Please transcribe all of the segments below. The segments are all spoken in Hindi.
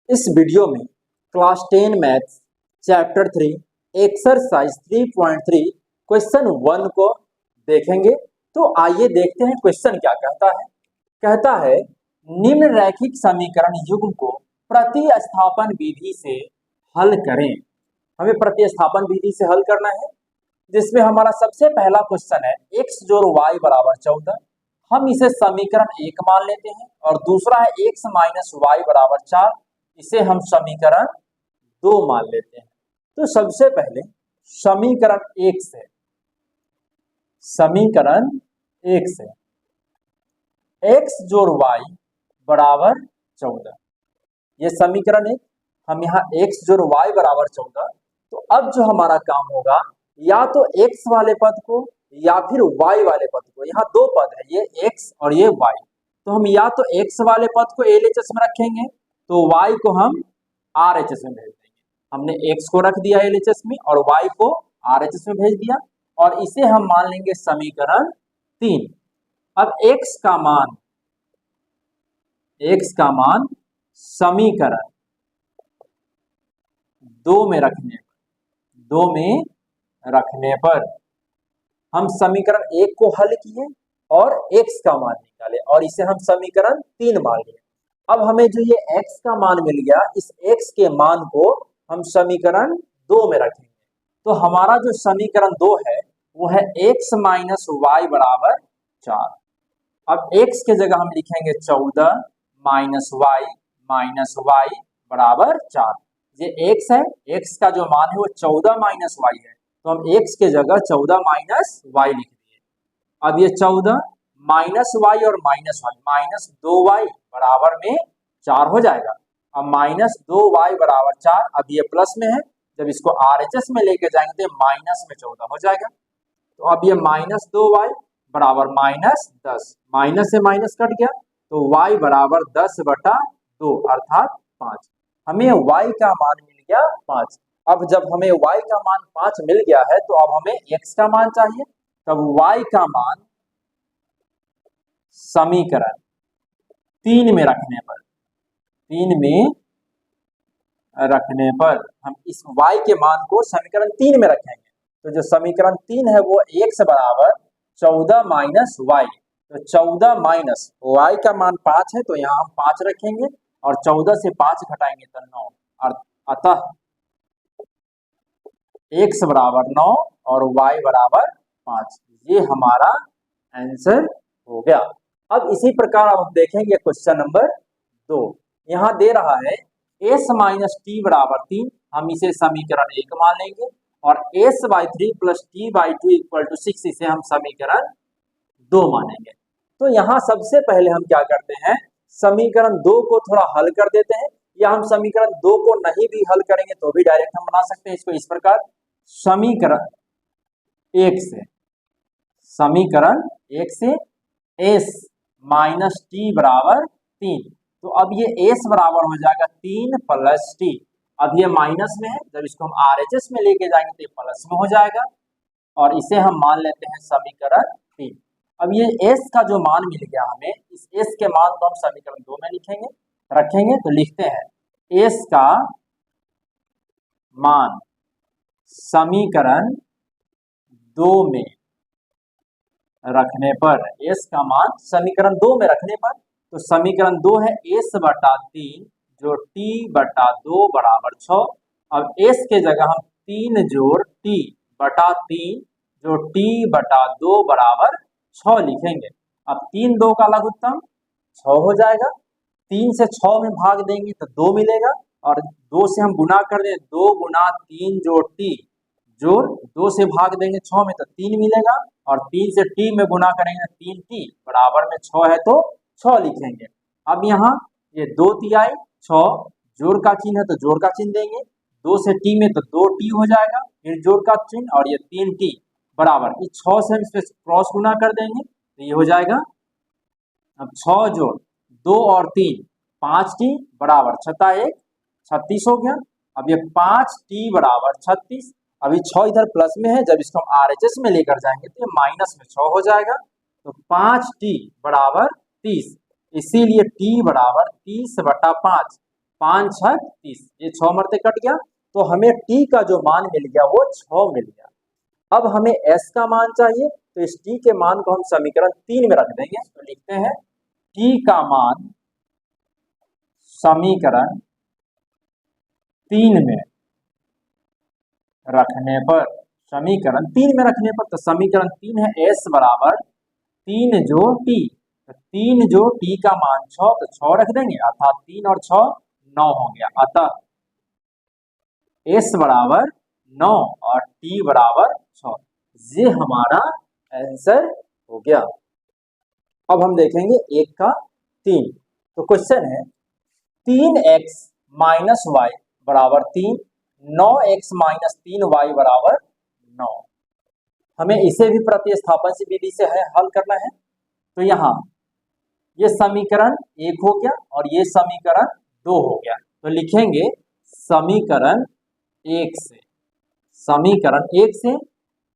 इस वीडियो में class 10 maths chapter 3 exercise 3.3 question 1 को देखेंगे। तो आइए देखते हैं क्वेश्चन क्या कहता है। कहता है निम्न रैखिक समीकरण युग्म को प्रतिस्थापन विधि से हल करें। हमें प्रतिस्थापन विधि से हल करना है, जिसमें हमारा सबसे पहला क्वेश्चन है x जोड़ y बराबर 14। हम इसे समीकरण 1 मान लेते हैं और दूसरा है x माइनस वाई बराबर 4, इसे हम समीकरण 2 मान लेते हैं। तो सबसे पहले समीकरण 1 से x जोड़ y बराबर 14, ये समीकरण 1। हम यहाँ x जोड़ y बराबर 14, तो अब जो हमारा काम होगा या तो x वाले पद को या फिर y वाले पद को, यहाँ दो पद है, ये x और ये y, तो हम या तो x वाले पद को LHS में रखेंगे तो y को हम RHS में भेज देंगे। हमने x को रख दिया LHS में और y को RHS में भेज दिया, और इसे हम मान लेंगे समीकरण 3। अब x का मान समीकरण 2 में रखने पर हम समीकरण 1 को हल किए और x का मान निकाले और इसे हम समीकरण 3 मान लिए। अब हमें जो ये x का मान मिल गया, इस x के मान को हम समीकरण 2 में रखेंगे। तो हमारा जो समीकरण 2 है वो है x माइनस वाई बराबर 4। अब x के जगह हम लिखेंगे 14 माइनस वाई बराबर 4। ये x है, x का जो मान है वो 14 माइनस वाई है, तो हम x के जगह 14 माइनस वाई लिख दिए। अब ये 14 माइनस वाई और माइनस वाई, माइनस 2y बराबर में 4 हो जाएगा। अब माइनस 2y बराबर 4, अब ये प्लस में है, जब इसको RHS में लेके जाएंगे तो माइनस में 14 हो जाएगा। तो अब ये माइनस 2y बराबर माइनस 10, माइनस से माइनस कट गया तो y बराबर 10/2 अर्थात 5। हमें y का मान मिल गया 5। अब जब हमें y का मान 5 मिल गया है तो अब हमें x का मान चाहिए। तब y का मान समीकरण 3 में रखने पर हम इस y के मान को समीकरण 3 में रखेंगे। तो जो समीकरण 3 है वो x बराबर 14 माइनस वाई, तो 14 माइनस y का मान 5 है तो यहाँ हम 5 रखेंगे और 14 से 5 घटाएंगे तो 9, अतः x बराबर 9 और y बराबर 5। ये हमारा आंसर हो गया। अब इसी प्रकार आप देखेंगे क्वेश्चन नंबर 2, यहाँ दे रहा है s माइनस टी बराबर 3, हम इसे समीकरण 1 मान लेंगे, और s/3 plus t/2 equal to 6, इसे हम समीकरण 2 मानेंगे। तो यहाँ सबसे पहले हम क्या करते हैं, समीकरण 2 को थोड़ा हल कर देते हैं, या हम समीकरण 2 को नहीं भी हल करेंगे तो भी डायरेक्ट हम बना सकते हैं इसको इस प्रकार, समीकरण 1 से s माइनस टी बराबर 3। तो अब ये s बराबर हो जाएगा 3 प्लस t। अब ये माइनस में है, जब इसको हम RHS में लेके जाएंगे तो ये प्लस में हो जाएगा, और इसे हम मान लेते हैं समीकरण 3। अब ये s का जो मान मिल गया हमें, इस s के मान को हम समीकरण 2 में रखेंगे। तो लिखते हैं s का मान समीकरण 2 में रखने पर, s का मान समीकरण 2 में रखने पर, तो समीकरण 2 है s/3 जो t/2 बराबर 6। अब s के जगह हम 3 जोड़ t/3 जो t/2 बराबर 6 लिखेंगे। अब 3 2 का लघुत्तम 6 हो जाएगा, 3 से 6 में भाग देंगे तो 2 मिलेगा, और 2 से हम गुना कर दें, 2 गुना 3 जोड़ t जोड़ 2 से भाग देंगे 6 में तो 3 मिलेगा, और 3 से t में गुना करेंगे 3t बराबर में 6 है तो 6 लिखेंगे। अब यहाँ ये 2 तिहाई 6, जोड़ का चिन्ह है तो जोड़ का चिन्ह देंगे, 2 से t में तो 2t हो जाएगा, फिर जोड़ का चिन्ह, और ये 3t बराबर इस 6 से हम इस पे क्रॉस गुना कर देंगे तो ये हो जाएगा। अब 6 जोड़ 2 और 3 5t बराबर 6 36 हो गया। अब ये 5t बराबर 36, अभी 6 इधर प्लस में है, जब इसको हम RHS में लेकर जाएंगे तो ये माइनस में 6 हो जाएगा। तो 5t बराबर 30, इसीलिए t बराबर 30/5 5 6 30, ये 6 मरते कट गया, तो हमें t का जो मान मिल गया वो 6 मिल गया। अब हमें s का मान चाहिए, तो इस t के मान को हम समीकरण 3 में रख देंगे। तो लिखते हैं t का मान समीकरण 3 में रखने पर, समीकरण 3 में रखने पर, तो समीकरण 3 है s बराबर 3 जो t, तो 3 जो t का मान 6, तो 6 रख देंगे, अर्थात 3 और 6 9 हो गया। अतः s बराबर 9 और t बराबर 6, ये हमारा आंसर हो गया। अब हम देखेंगे 1 का 3। तो क्वेश्चन है 3x माइनस वाई बराबर 3, 9x माइनस 3y बराबर 9। हमें इसे भी प्रतिस्थापन से विधि से हल करना है। तो यहाँ ये समीकरण 1 हो गया और ये समीकरण 2 हो गया। तो लिखेंगे समीकरण 1 से, समीकरण 1 से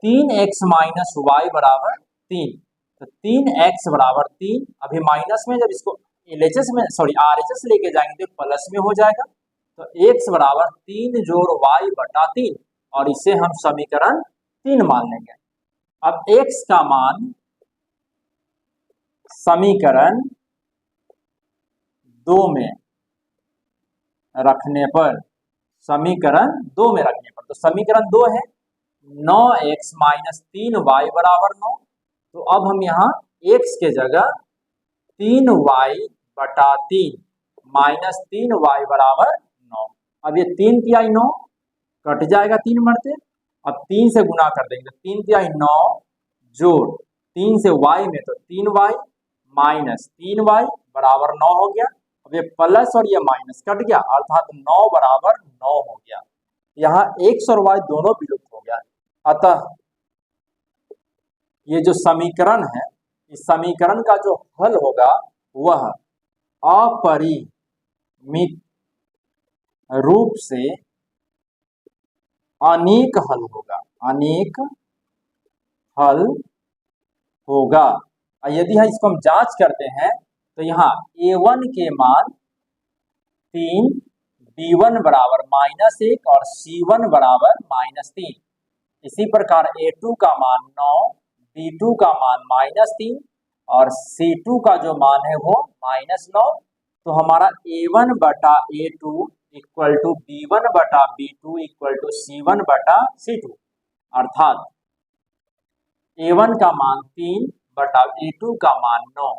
3x माइनस वाई बराबर 3, तो 3x बराबर 3, अभी माइनस में जब इसको LHS में RHS लेके जाएंगे तो प्लस में हो जाएगा। तो x बराबर 3 जोड़ y बटा 3, और इसे हम समीकरण 3 मान लेंगे। अब x का मान समीकरण 2 में रखने पर, समीकरण 2 में रखने पर, तो समीकरण 2 है 9x माइनस 3y बराबर 9। तो अब हम यहाँ x के जगह 3y बटा 3 माइनस 3y बराबर 9। अब ये 3 तिहाई 9 कट जाएगा 3 मरते, अब 3 से गुना कर देंगे, तो 3 तिहाई 9 जोड़ 3 से y में, तो 3y माइनस 3y बराबर 9 हो गया। अब ये प्लस और ये माइनस कट गया, अर्थात 9 बराबर 9 हो गया। यहाँ x और y दोनों विलुप्त हो गया। अतः ये जो समीकरण है, इस समीकरण का जो हल होगा वह अपरिमित रूप से अनेक हल होगा, अनेक हल होगा। यदि इसको हम जांच करते हैं तो यहाँ a1 के मान 3, b1 बराबर -1 और c1 बराबर -3। इसी प्रकार a2 का मान 9, b2 का मान -3 और c2 का जो मान है वो -9। तो हमारा a1 बटा a2 इक्वल टू b1 बटा b2 इक्वल टू c1 बटा c2, अर्थात a1 का मान 3 बटा a2 का मान 9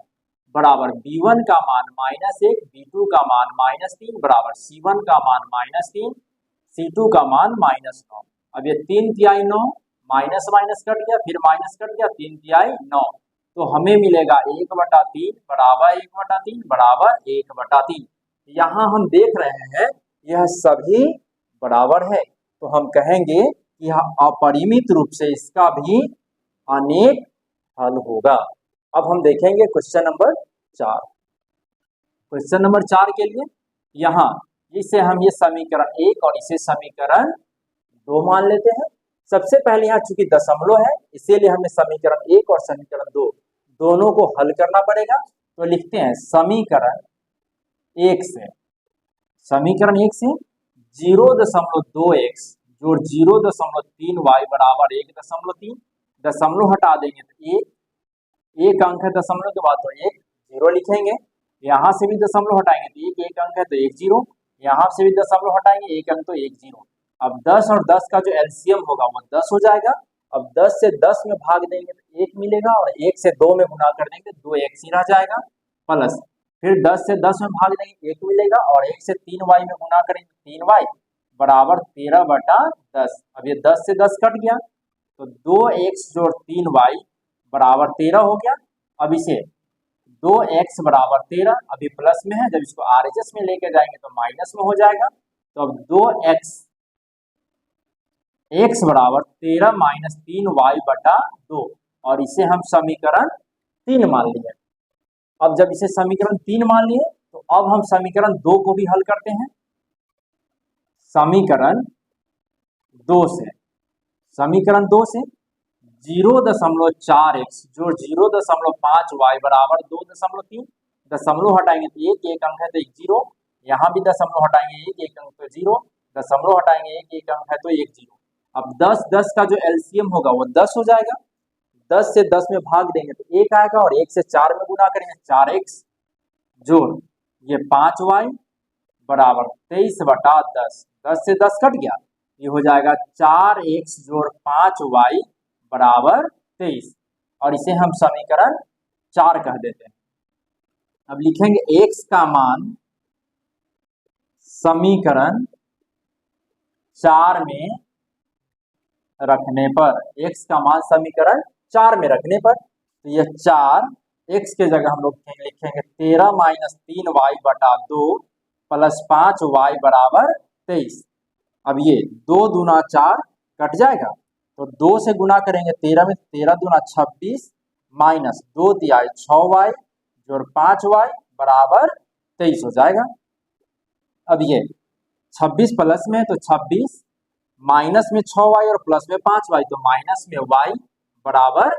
बराबर b1 का मान -1, b2 का मान -3 बराबर c1 का मान -3, c2 का मान -9। अब ये 3 तिहाई 9 माइनस माइनस कट गया, फिर माइनस कट गया, 3 तिहाई 9, तो हमें मिलेगा 1/3 बराबर 1/3 बराबर 1/3। यहाँ हम देख रहे हैं यह सभी बराबर है, तो हम कहेंगे कि यह अपरिमित रूप से इसका भी अनेक हल होगा। अब हम देखेंगे क्वेश्चन नंबर 4। क्वेश्चन नंबर 4 के लिए यहाँ इसे हम ये समीकरण 1 और इसे समीकरण 2 मान लेते हैं। सबसे पहले यहाँ चूंकि दशमलव है, इसीलिए हमें समीकरण 1 और समीकरण 2 दोनों को हल करना पड़ेगा। तो लिखते हैं समीकरण 1 से, समीकरण 1 से 0.2x जोड़ 0.3y बराबर 1.3, दशमलव हटा देंगे तो एक अंक है दशमलव के बाद, तो 1 0 लिखेंगे। यहाँ से भी दशमलव हटाएंगे तो एक अंक है तो 1 0, यहाँ से भी दशमलव हटाएंगे 1 अंक तो 1 0। अब 10 और 10 का जो एलसीएम होगा वो 10 हो जाएगा। अब 10 से 10 में भाग देंगे तो 1 मिलेगा, और 1 से 2 में गुना कर देंगे 2x ही रह जाएगा, प्लस फिर 10 से 10 में भाग देंगे 1 मिलेगा, और 1 से 3y में गुना करेंगे 3y बराबर 13/10। अब ये 10 से 10 कट गया, तो 2x जोड़ 3y बराबर 13 हो गया। अब इसे 2x बराबर 13 अभी प्लस में है, जब इसको RHS में लेके जाएंगे तो माइनस में हो जाएगा। तो अब 2x बराबर 13 माइनस 3y बटा 2, और इसे हम समीकरण 3 मान लिए। अब जब इसे समीकरण 3 मान लिए तो अब हम समीकरण 2 को भी हल करते हैं। समीकरण 2 से, समीकरण 2 से 0.4x जोड़ 0.5y बराबर 2.3, दशमलव हटाएंगे तो एक अंक है तो 1 0, यहाँ भी दशमलव हटाएंगे एक अंक तो 0, दशमलव हटाएंगे एक अंक है तो 1 0। अब 10 का जो एलसीएम होगा वो 10 हो जाएगा। 10 से 10 में भाग देंगे तो 1 आएगा और 1 से 4 में गुना करेंगे 4x जोड़ ये 5y बराबर 23/10। 10 से 10 कट गया, ये हो जाएगा 4x जोड़ 5y बराबर 23 और इसे हम समीकरण 4 कह देते हैं। अब लिखेंगे x का मान समीकरण 4 में रखने पर, x का मान समीकरण 4 में रखने पर, तो ये 4 x के जगह हम लोग लिखेंगे 13 माइनस 3y बटा 2 प्लस 5y बराबर 23। अब ये 2 दूना 4 कट जाएगा तो 2 से गुना करेंगे 13 में, 13 दूना 26 माइनस 2 तिहाई 6y जोड़ 5y बराबर 23 हो जाएगा। अब ये 26 प्लस में तो 26 माइनस में 6y और प्लस में 5y तो माइनस में y बराबर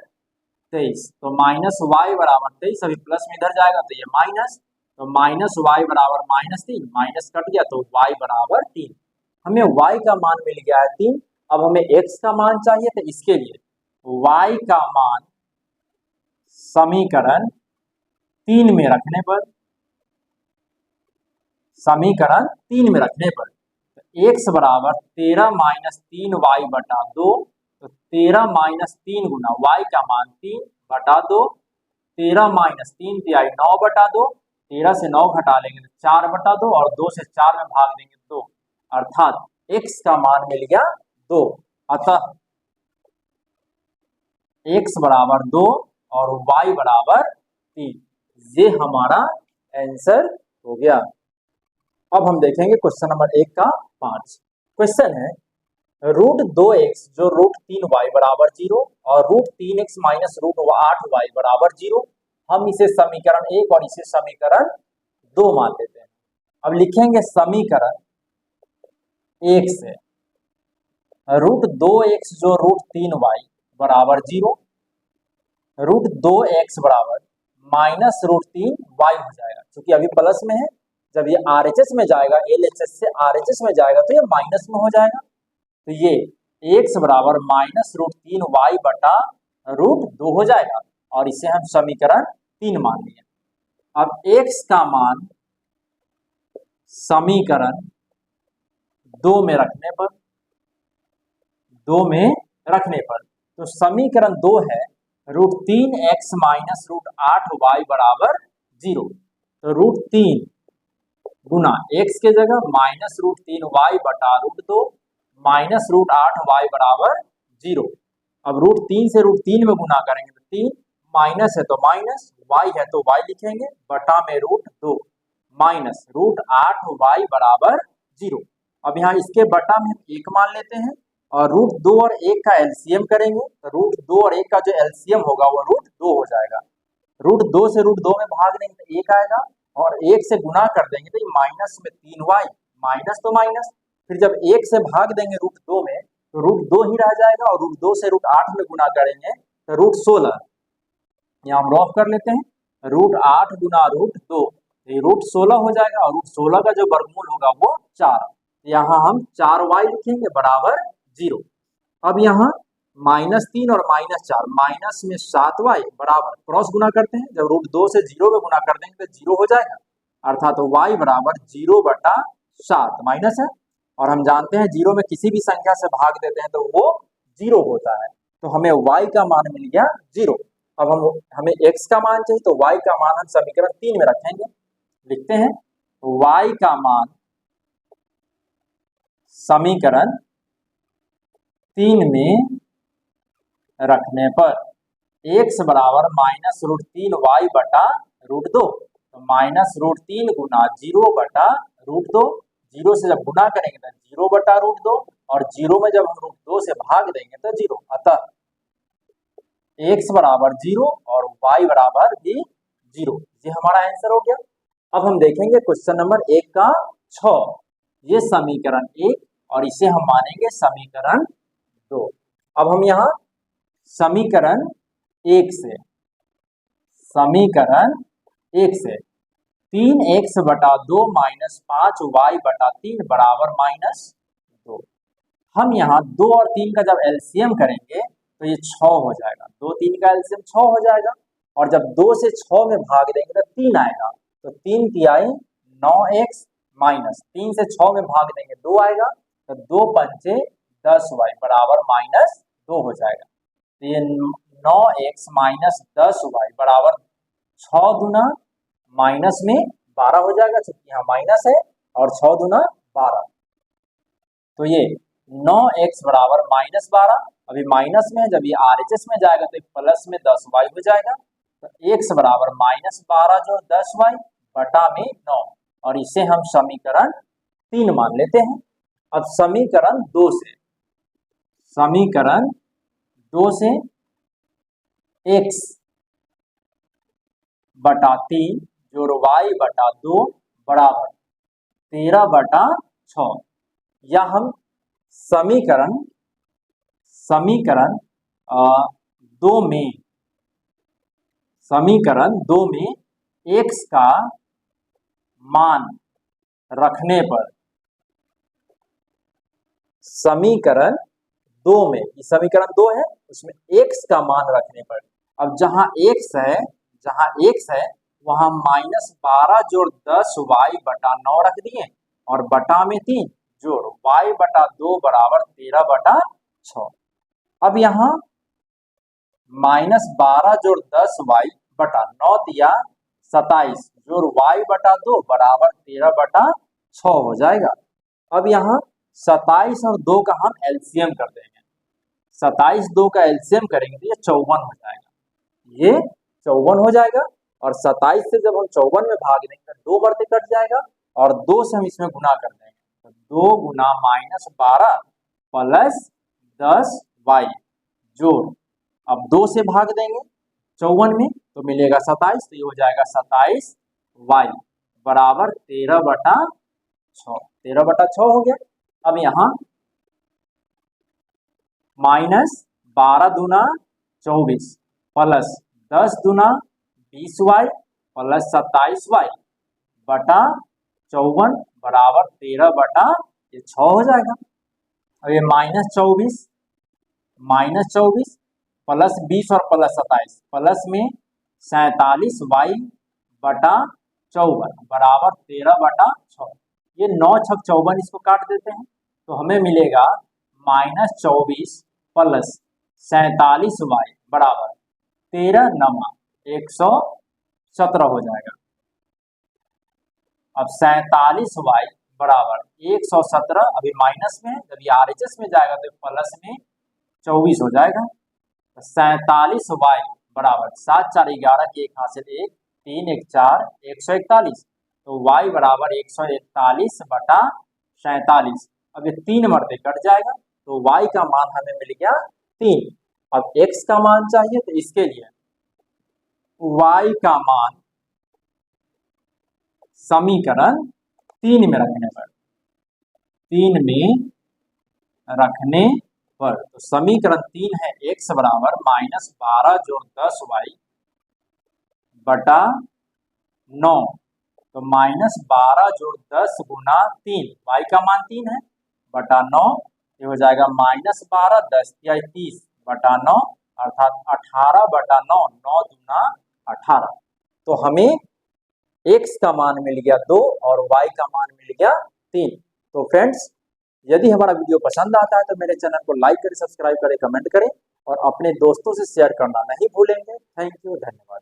23, तो माइनस y बराबर 23। अभी प्लस में इधर जाएगा तो ये माइनस, तो माइनस y बराबर -3, माइनस कट गया तो y बराबर 3। हमें y का मान मिल गया है 3। अब हमें x का मान चाहिए, तो इसके लिए y का मान समीकरण 3 में रखने पर, समीकरण 3 में रखने पर x बराबर 13 माइनस 3y बटा 2, तो 13 माइनस 3 गुना y का मान 3 बटा 2, 13 माइनस 3 तिहाई 9 बटा 2, 13 से 9 घटा लेंगे तो 4 बटा 2 और 2 से 4 में भाग देंगे 2, अर्थात x का मान मिल गया 2। अतः x बराबर 2 और y बराबर 3, ये हमारा आंसर हो गया। अब हम देखेंगे क्वेश्चन नंबर 1 का 5। क्वेश्चन है √2x जो √3y बराबर 0 और √3x माइनस √8y बराबर 0, हम इसे समीकरण 1 और इसे समीकरण 2 मान लेते हैं। अब लिखेंगे समीकरण 1 से √2x जो √3y बराबर 0, √2x बराबर माइनस √3y हो जाएगा, क्योंकि अभी प्लस में है, जब ये RHS में जाएगा, LHS से RHS में जाएगा तो ये माइनस में हो जाएगा, तो ये x बराबर माइनस √3y बटा √2 हो जाएगा और इसे हम समीकरण 3 मान लिए। अब x का मान समीकरण 2 में रखने पर, 2 में रखने पर, तो समीकरण 2 है √3x माइनस √8y बराबर 0, तो √3 गुना x के जगह माइनस √3y बटा √2 माइनस √8y बराबर 0। अब √3 से √3 में गुना करेंगे तो 3, माइनस है तो माइनस, y है तो y लिखेंगे, बटा में √2 माइनस √8y बराबर 0। अब यहाँ इसके बटा में हम 1 मान लेते हैं और √2 और 1 का एलसीएम करेंगे, तो √2 और 1 का जो एलसीएम होगा वो √2 हो जाएगा। √2 से √2 में भाग देंगे तो 1 आएगा और 1 से गुना कर देंगे तो माइनस में 3y, माइनस तो माइनस, फिर जब 1 से भाग देंगे √2 में तो √2 ही रह जाएगा और √2 से √8 में गुना करेंगे तो √16, यहाँ हम रॉफ कर लेते हैं, √8 गुना √2 ये √16 हो जाएगा और √16 का जो वर्गमूल होगा वो 4, यहाँ हम 4y लिखेंगे बराबर 0। अब यहाँ -3 और -4, माइनस में 7y बराबर क्रॉस गुना करते हैं, जब √2 से 0 में गुना कर देंगे तो 0 हो जाएगा, अर्थात तो y बराबर 0/7 माइनस है, और हम जानते हैं 0 में किसी भी संख्या से भाग देते हैं तो वो 0 होता है, तो हमें y का मान मिल गया 0। अब हमें x का मान चाहिए, तो y का मान हम समीकरण 3 में रखेंगे, लिखते हैं y का मान समीकरण 3 में रखने पर x बराबर माइनस √3y बटा √2, तो माइनस √3 गुना 0 बटा √2, 0 से जब गुना करेंगे तो 0 बटा √2 और 0 में जब हम √2 से भाग देंगे तो 0, अतः x बराबर 0 और y बराबर भी 0, ये हमारा आंसर हो गया। अब हम देखेंगे क्वेश्चन नंबर 1 का 6, ये समीकरण 1 और इसे हम मानेंगे समीकरण 2। अब हम यहाँ समीकरण 1 से 3x/2 माइनस 5y/3 बराबर -2। हम यहाँ 2 और 3 का जब एलसीएम करेंगे तो ये 6 हो जाएगा। 2 3 का एलसीएम 6 हो जाएगा और जब 2 से 6 में भाग देंगे तो 3 आएगा। तो 3 तिहाई 9x माइनस 3 से 6 में भाग देंगे 2 आएगा। तो 2 पंचे 10y बराबर -2 हो जाएगा। तो ये 9x माइनस 10y बराबर 6 दूना माइनस में 12 हो जाएगा, क्योंकि यहाँ माइनस है, और 6 दूना 12। तो ये 9x बराबर -12, अभी माइनस में है, जब ये RHS में जाएगा तो प्लस में 10y हो जाएगा। तो x बराबर -12 जो 10y बटा में 9, और इसे हम समीकरण 3 मान लेते हैं। अब समीकरण 2 से x बटा 3 जोड़ y बटा 2 बराबर 13/6, या हम समीकरण 2 में x का मान रखने पर, समीकरण 2 में, ये समीकरण 2 है, उसमें x का मान रखने पर, अब जहां x है वहां -12 जोड़ 10y बटा 9 रख दिए, और बटा में 3 जोड़ y बटा 2 बराबर 13/6। अब यहाँ -12 जोड़ 10y बटा 9 दिया 27 जोड़ y बटा 2 बराबर 13/6 हो जाएगा। अब यहाँ 27 और 2 का हम एलसीएम कर देंगे। 27 2 का एलसीएम करेंगे तो ये 54 हो जाएगा। ये 54 हो जाएगा, और 27 से जब हम 54 में भाग देंगे तो 2 बढ़ते कट जाएगा, और 2 से हम इसमें गुना कर देंगे। तो 2 गुना -12 प्लस 10y जोड़, अब 2 से भाग देंगे 54 में तो मिलेगा 27, तो ये हो जाएगा 27y बराबर 13/6। 13/6 हो गया। अब यहाँ -12 दूना 24 प्लस 10 दूना 20y प्लस 27y बटा 54 बराबर 13/6 हो जाएगा। अब ये -24 प्लस 20 और प्लस 27 प्लस में 47y बटा 54 बराबर 13/6। ये 9 छक 54, इसको काट देते हैं तो हमें मिलेगा -24 प्लस 47y बराबर 13 नमा 117 हो जाएगा। अब 47y बराबर 117, अभी माइनस में, जब ये RHS में जाएगा तो प्लस में 24 हो जाएगा। तो 47y बराबर 7 4 11 के 1 हासिल 1 3 1 4 141, तो y बराबर 141 बटा 47। अब ये 3 मरते कट जाएगा, तो y का मान हमें मिल गया 3। अब x का मान चाहिए, तो इसके लिए y का मान समीकरण 3 में रखने पर, तो समीकरण 3 है x बराबर -12 जोड़ 10y बटा 9, तो -12 जोड़ 10 गुना 3, y का मान 3 है, बटा 9, ये हो जाएगा -12 10 या 30 बटा 9 अर्थात 18/9, 9 दूना 18। तो हमें x का मान मिल गया 2 और y का मान मिल गया 3। तो फ्रेंड्स, यदि हमारा वीडियो पसंद आता है तो मेरे चैनल को लाइक करें, सब्सक्राइब करें, कमेंट करें और अपने दोस्तों से शेयर करना नहीं भूलेंगे। थैंक यू, धन्यवाद।